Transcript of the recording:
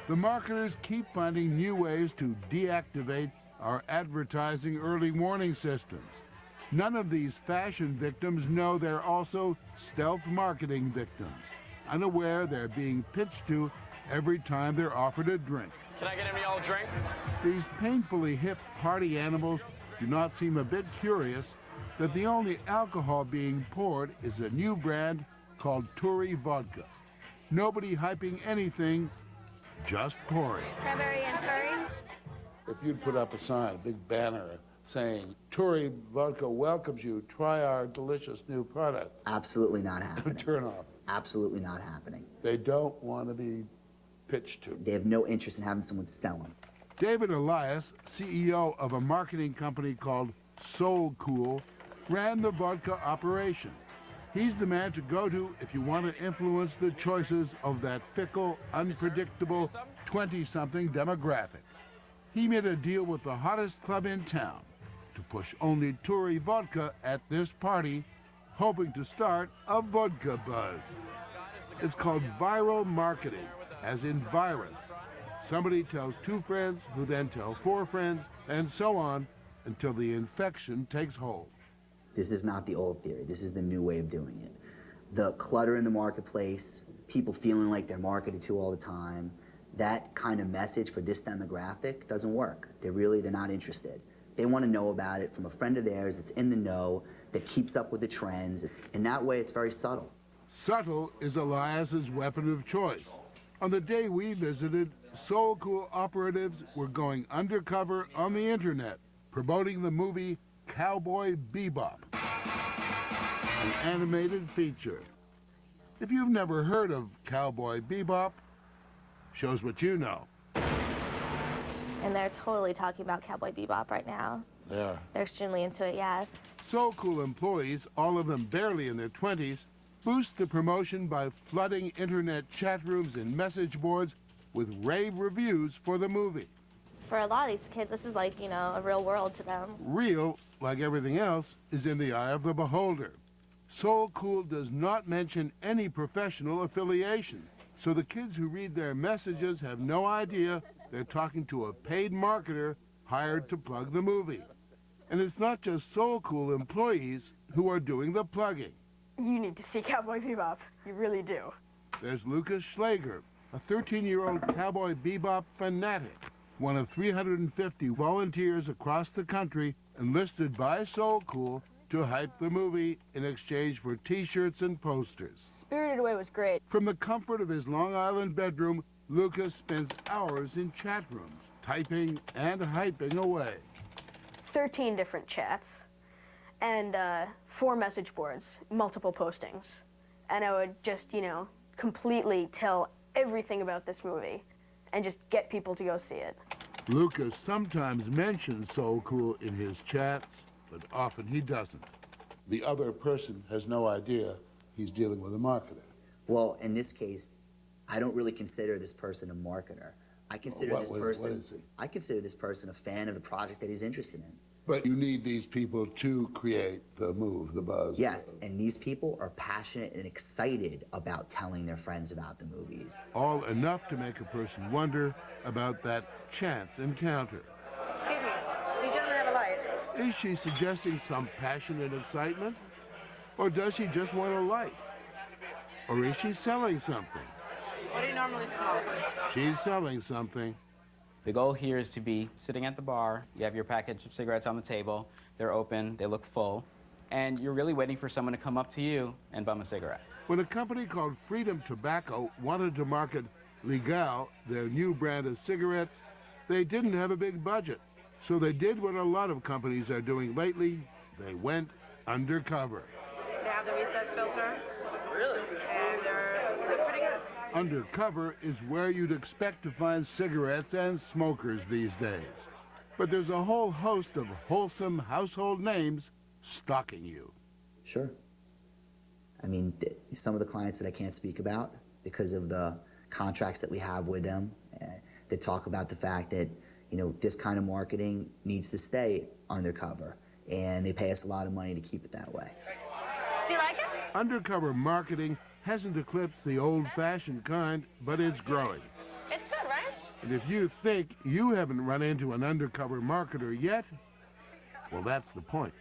The marketers keep finding new ways to deactivate our advertising early warning systems. None of these fashion victims know they're also stealth marketing victims, unaware they're being pitched to every time they're offered a drink. Can I get any old drink? These painfully hip party animals do not seem a bit curious that the only alcohol being poured is a new brand called Tory Vodka. Nobody hyping anything, just pouring. Cranberry and curry. If you'd put up a sign, a big banner saying, Tory Vodka welcomes you, try our delicious new product. Absolutely not happening. Turn off. Absolutely not happening. They don't want to be pitched to. They have no interest in having someone sell them. David Elias, CEO of a marketing company called Soul Cool, ran the vodka operation. He's the man to go to if you want to influence the choices of that fickle, unpredictable 20-something demographic. He made a deal with the hottest club in town to push only Tory Vodka at this party, hoping to start a vodka buzz. It's called viral marketing, as in virus. Somebody tells 2 friends, who then tell 4 friends, and so on, until the infection takes hold. This is not the old theory. This is the new way of doing it. The clutter in the marketplace, people feeling like they're marketed to all the time, that kind of message for this demographic doesn't work. They're not interested. They want to know about it from a friend of theirs that's in the know, that keeps up with the trends, and that way it's very subtle. Subtle is Elias's weapon of choice. On the day we visited, Soul Cool operatives were going undercover on the internet, promoting the movie Cowboy Bebop, an animated feature. If you've never heard of Cowboy Bebop, shows what you know. And they're totally talking about Cowboy Bebop right now. Yeah. They're extremely into it, yeah. Soul Cool employees, all of them barely in their 20s, boost the promotion by flooding internet chat rooms and message boards with rave reviews for the movie. For a lot of these kids, this is like, you know, a real world to them. Real, like everything else, is in the eye of the beholder. Soul Cool does not mention any professional affiliation, so the kids who read their messages have no idea they're talking to a paid marketer hired to plug the movie. And it's not just Soul Cool employees who are doing the plugging. You need to see Cowboy Bebop. You really do. There's Lucas Schlager, a 13-year-old Cowboy Bebop fanatic, one of 350 volunteers across the country enlisted by Soul Cool to hype the movie in exchange for T-shirts and posters. Spirited Away was great. From the comfort of his Long Island bedroom, Lucas spends hours in chat rooms, typing and hyping away. 13 different chats and 4 message boards, multiple postings. And I would just, you know, completely tell everything about this movie and just get people to go see it. Lucas sometimes mentions Soul Cool in his chats, but often he doesn't. The other person has no idea he's dealing with a marketer. Well, in this case, I don't really consider this person a marketer. I consider What is he? I consider this person a fan of the project that he's interested in. But you need these people to create the move, the buzz. Yes, and these people are passionate and excited about telling their friends about the movies. All enough to make a person wonder about that chance encounter. Excuse me, do you gentlemen have a light? Is she suggesting some passion and excitement? Or does she just want a light? Or is she selling something? What do you normally smoke? She's selling something. The goal here is to be sitting at the bar, you have your package of cigarettes on the table, they're open, they look full, and you're really waiting for someone to come up to you and bum a cigarette. When a company called Freedom Tobacco wanted to market Legal, their new brand of cigarettes, they didn't have a big budget. So they did what a lot of companies are doing lately. They went undercover. They have the recessed filter. Really? And they're pretty good. Undercover is where you'd expect to find cigarettes and smokers these days. But there's a whole host of wholesome household names stalking you. Sure. I mean, some of the clients that I can't speak about because of the contracts that we have with them, they talk about the fact that, you know, this kind of marketing needs to stay undercover, and they pay us a lot of money to keep it that way. Do you like it? Undercover marketing hasn't eclipsed the old-fashioned kind, but it's growing. It's good, right? And if you think you haven't run into an undercover marketer yet, well, that's the point.